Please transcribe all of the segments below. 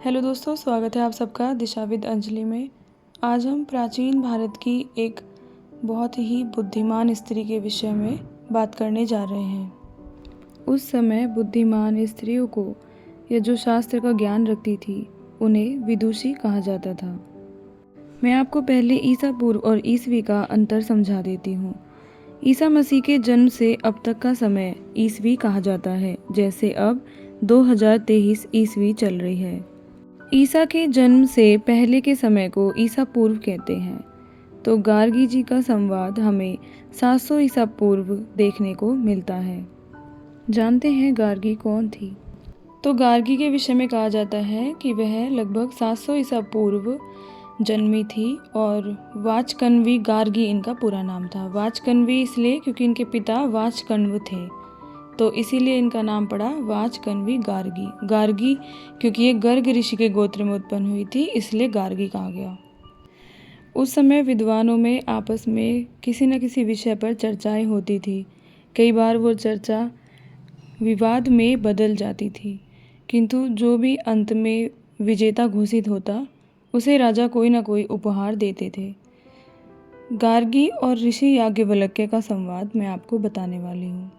Hello दोस्तों, स्वागत है आप सबका दिशा विद अंजलि में। आज हम प्राचीन भारत की एक बहुत ही बुद्धिमान स्त्री के विषय में बात करने जा रहे हैं। उस समय बुद्धिमान स्त्रियों को या जो शास्त्र का ज्ञान रखती थी उन्हें विदुषी कहा जाता था। मैं आपको पहले ईसा पूर्व और ईसवी का अंतर समझा देती हूँ। ईसा मसीह के जन्म से अब तक का समय ईसवी कहा जाता है, जैसे अब 2023 ईसवी चल रही है। ईसा के जन्म से पहले के समय को ईसा पूर्व कहते हैं। तो गार्गी जी का संवाद हमें 700 ईसा पूर्व देखने को मिलता है। जानते हैं गार्गी कौन थी? तो गार्गी के विषय में कहा जाता है कि वह लगभग 700 ईसा पूर्व जन्मी थी और वाचकन्वी गार्गी इनका पूरा नाम था। वाचकन्वी इसलिए क्योंकि इनके पिता वाचकन्व थे, तो इसीलिए इनका नाम पड़ा वाचकन्वी गार्गी। गार्गी क्योंकि ये गर्ग ऋषि के गोत्र में उत्पन्न हुई थी, इसलिए गार्गी कहा गया। उस समय विद्वानों में आपस में किसी न किसी विषय पर चर्चाएं होती थी। कई बार वो चर्चा विवाद में बदल जाती थी, किंतु जो भी अंत में विजेता घोषित होता उसे राजा कोई ना कोई उपहार देते थे। गार्गी और ऋषि याज्ञवल्क्य का संवाद मैं आपको बताने वाली हूँ।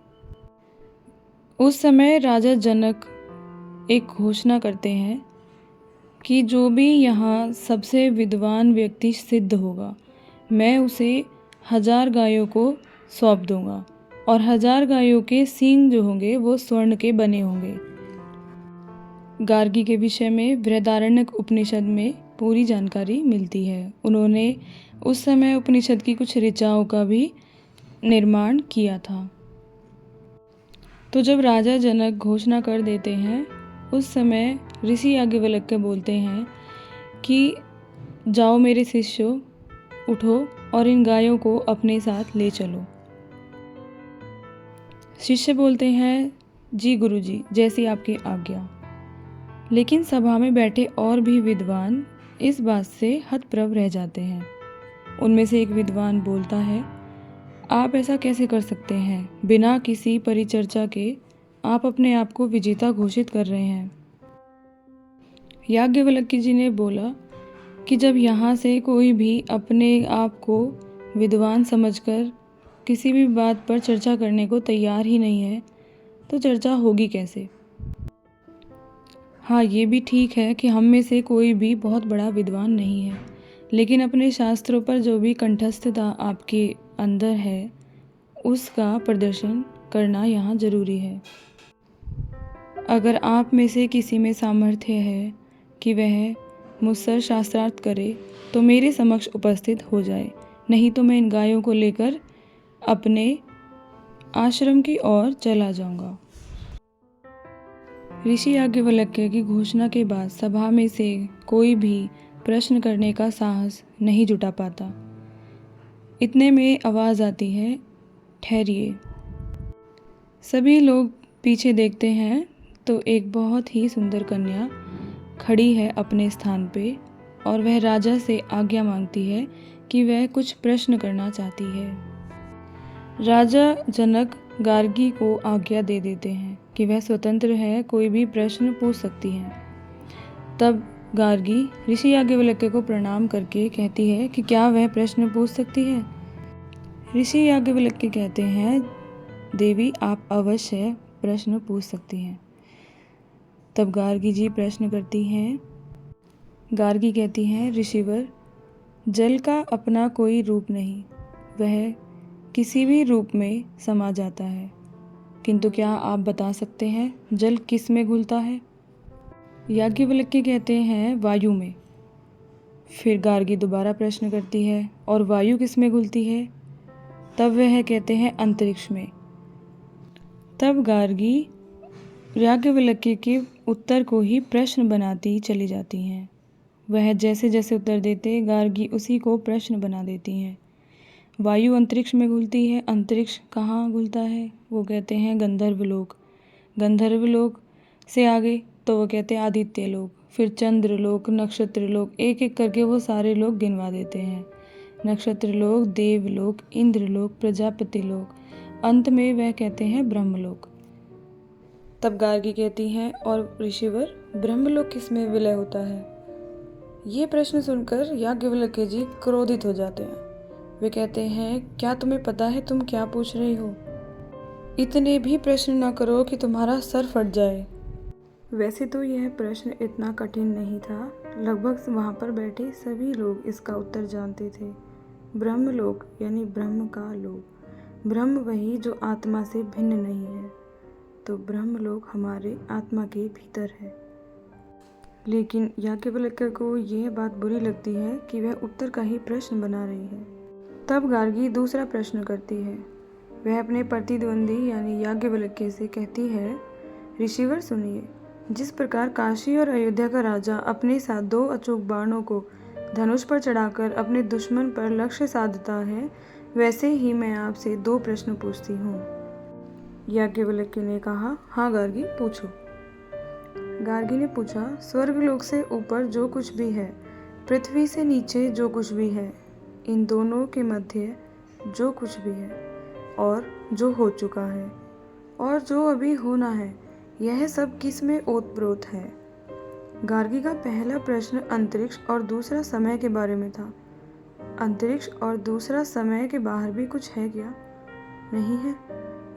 उस समय राजा जनक एक घोषणा करते हैं कि जो भी यहाँ सबसे विद्वान व्यक्ति सिद्ध होगा, मैं उसे 1000 गायों को सौंप दूंगा और 1000 गायों के सींग जो होंगे वो स्वर्ण के बने होंगे। गार्गी के विषय में बृहदारण्यक उपनिषद में पूरी जानकारी मिलती है। उन्होंने उस समय उपनिषद की कुछ ऋचाओं का भी निर्माण किया था। तो जब राजा जनक घोषणा कर देते हैं, उस समय ऋषि याज्ञवल्क्य बोलते हैं कि जाओ मेरे शिष्यों, उठो और इन गायों को अपने साथ ले चलो। शिष्य बोलते हैं, जी गुरुजी, जैसी आपकी आज्ञा। लेकिन सभा में बैठे और भी विद्वान इस बात से हतप्रभ रह जाते हैं। उनमें से एक विद्वान बोलता है, आप ऐसा कैसे कर सकते हैं? बिना किसी परिचर्चा के आप अपने आप को विजेता घोषित कर रहे हैं। याज्ञवल्क्य जी ने बोला कि जब यहाँ से कोई भी अपने आप को विद्वान समझकर किसी भी बात पर चर्चा करने को तैयार ही नहीं है, तो चर्चा होगी कैसे? हाँ, ये भी ठीक है कि हम में से कोई भी बहुत बड़ा विद्वान नहीं है, लेकिन अपने शास्त्रों पर जो भी कंठस्थता आपके अंदर है उसका प्रदर्शन करना यहाँ जरूरी है। अगर आप में से किसी में सामर्थ्य है कि वह मुझसे शास्त्रार्थ करे तो मेरे समक्ष उपस्थित हो जाए, नहीं तो मैं इन गायों को लेकर अपने आश्रम की ओर चला जाऊंगा। ऋषि याज्ञवल्क्य की घोषणा के बाद सभा में से कोई भी प्रश्न करने का साहस नहीं जुटा पाता। इतने में आवाज़ आती है, ठहरिए। सभी लोग पीछे देखते हैं तो एक बहुत ही सुंदर कन्या खड़ी है अपने स्थान पे और वह राजा से आज्ञा मांगती है कि वह कुछ प्रश्न करना चाहती है। राजा जनक गार्गी को आज्ञा दे देते हैं कि वह स्वतंत्र है, कोई भी प्रश्न पूछ सकती है। तब गार्गी ऋषि याज्ञवल्क्य को प्रणाम करके कहती है कि क्या वह प्रश्न पूछ सकती है? ऋषि याज्ञवल्क्य कहते हैं, देवी आप अवश्य प्रश्न पूछ सकती हैं। तब गार्गी जी प्रश्न करती हैं। गार्गी कहती हैं, ऋषिवर, जल का अपना कोई रूप नहीं, वह किसी भी रूप में समा जाता है, किंतु क्या आप बता सकते हैं जल किस में घुलता है? याज्ञवल्क्य कहते हैं, वायु में। फिर गार्गी दोबारा प्रश्न करती है, और वायु किस में घुलती है? तब वह कहते हैं, अंतरिक्ष में। तब गार्गी याज्ञवल्क्य के उत्तर को ही प्रश्न बनाती चली जाती हैं। वह जैसे जैसे उत्तर देते, गार्गी उसी को प्रश्न बना देती हैं। वायु अंतरिक्ष में घुलती है, अंतरिक्ष कहाँ घुलता है? वो कहते हैं गंधर्वलोक। गंधर्वलोक से आगे तो वो कहते हैं आदित्य लोक, फिर चंद्रलोक, नक्षत्रलोक, एक एक करके वो सारे लोग गिनवा देते हैं। नक्षत्रलोक, देवलोक, इंद्रलोक, प्रजापति लोक, अंत में वह कहते हैं ब्रह्मलोक। तब गार्गी कहती हैं, और ऋषिवर ब्रह्मलोक किसमें विलय होता है? ये प्रश्न सुनकर याज्ञवल्क्य जी क्रोधित हो जाते हैं। वे कहते हैं, क्या तुम्हें पता है तुम क्या पूछ रही हो? इतने भी प्रश्न न करो कि तुम्हारा सर फट जाए। वैसे तो यह प्रश्न इतना कठिन नहीं था। लगभग वहाँ पर बैठे सभी लोग इसका उत्तर जानते थे। ब्रह्मलोक यानी ब्रह्म का लोक। ब्रह्म वही जो आत्मा से भिन्न नहीं है। तो ब्रह्मलोक हमारे आत्मा के भीतर है। लेकिन याज्ञवल्क्य को यह बात बुरी लगती है कि वह उत्तर का ही प्रश्न बना रही है। तब गार्गी दूसरा प्रश्न करती है। वह अपने प्रतिद्वंदी यानी याज्ञवल्क्य से कहती है, ऋषिवर सुनिए, जिस प्रकार काशी और अयोध्या का राजा अपने साथ 2 अचूक बाणों को धनुष पर चढ़ाकर अपने दुश्मन पर लक्ष्य साधता है, वैसे ही मैं आपसे 2 प्रश्न पूछती हूँ। याज्ञवल्क्य ने कहा, हाँ गार्गी, पूछो। गार्गी ने पूछा, स्वर्गलोक से ऊपर जो कुछ भी है, पृथ्वी से नीचे जो कुछ भी है, इन दोनों के मध्य जो कुछ भी है और जो हो चुका है और जो अभी होना है, यह सब किस में ओतप्रोत है? गार्गी का पहला प्रश्न अंतरिक्ष और दूसरा समय के बारे में था। अंतरिक्ष और दूसरा समय के बाहर भी कुछ है क्या? नहीं है।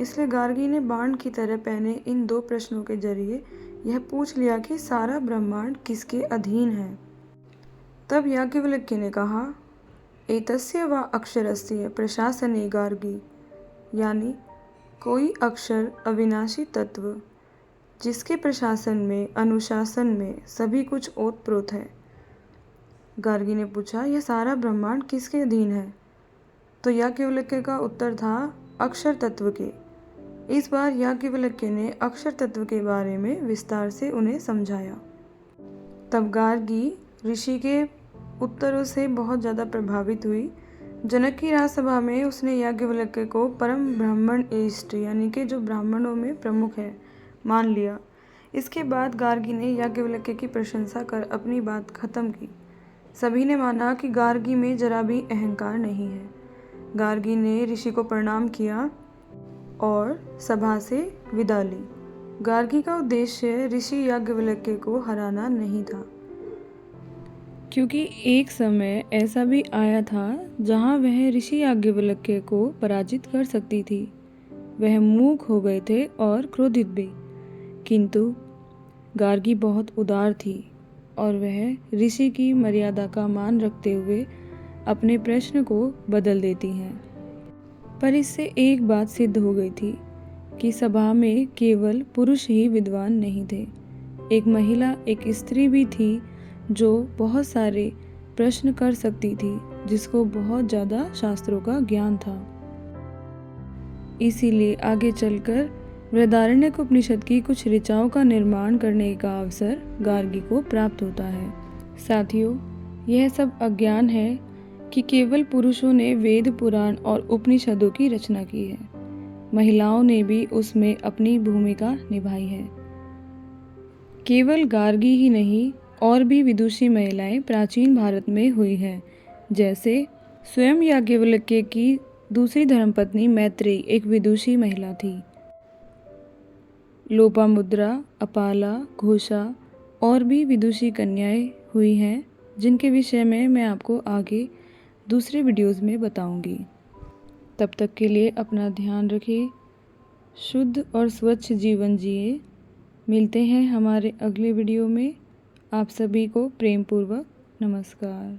इसलिए गार्गी ने बाण की तरह पहने इन 2 प्रश्नों के जरिए यह पूछ लिया कि सारा ब्रह्मांड किसके अधीन है। तब याज्ञवल्क्य ने कहा, एतस्य वा अक्षरस्य प्रशासने गार्गी, यानी कोई अक्षर अविनाशी तत्व जिसके प्रशासन में, अनुशासन में सभी कुछ ओतप्रोत है। गार्गी ने पूछा, यह सारा ब्रह्मांड किसके अधीन है? तो याज्ञवल्क्य का उत्तर था, अक्षर तत्व के। इस बार याज्ञवल्क्य ने अक्षर तत्व के बारे में विस्तार से उन्हें समझाया। तब गार्गी ऋषि के उत्तरों से बहुत ज़्यादा प्रभावित हुई। जनक की राजसभा में उसने याज्ञवल्क्य को परम ब्राह्मण इष्ट यानी कि जो ब्राह्मणों में प्रमुख है मान लिया। इसके बाद गार्गी ने याज्ञवल्क्य की प्रशंसा कर अपनी बात खत्म की। सभी ने माना कि गार्गी में जरा भी अहंकार नहीं है। गार्गी ने ऋषि को प्रणाम किया और सभा से विदा ली। गार्गी का उद्देश्य ऋषि याज्ञवल्क्य को हराना नहीं था, क्योंकि एक समय ऐसा भी आया था जहां वह ऋषि याज्ञवल्क्य को पराजित कर सकती थी। वह मूक हो गए थे और क्रोधित भी, किंतु गार्गी बहुत उदार थी और वह ऋषि की मर्यादा का मान रखते हुए अपने प्रश्न को बदल देती हैं। पर इससे एक बात सिद्ध हो गई थी कि सभा में केवल पुरुष ही विद्वान नहीं थे। एक महिला, एक स्त्री भी थी जो बहुत सारे प्रश्न कर सकती थी, जिसको बहुत ज़्यादा शास्त्रों का ज्ञान था। इसीलिए आगे चलकर बृहदारण्यक उपनिषद की कुछ ऋचाओं का निर्माण करने का अवसर गार्गी को प्राप्त होता है। साथियों, यह सब अज्ञान है कि केवल पुरुषों ने वेद, पुराण और उपनिषदों की रचना की है। महिलाओं ने भी उसमें अपनी भूमिका निभाई है। केवल गार्गी ही नहीं, और भी विदुषी महिलाएं प्राचीन भारत में हुई हैं। जैसे स्वयं याज्ञवल्क्य की दूसरी धर्मपत्नी मैत्रेयी एक विदुषी महिला थी। लोपामुद्रा, अपाला, घोषा और भी विदुषी कन्याएं हुई हैं, जिनके विषय में मैं आपको आगे दूसरे वीडियोज़ में बताऊंगी। तब तक के लिए अपना ध्यान रखिए, शुद्ध और स्वच्छ जीवन जिए। मिलते हैं हमारे अगले वीडियो में। आप सभी को प्रेम पूर्वक नमस्कार।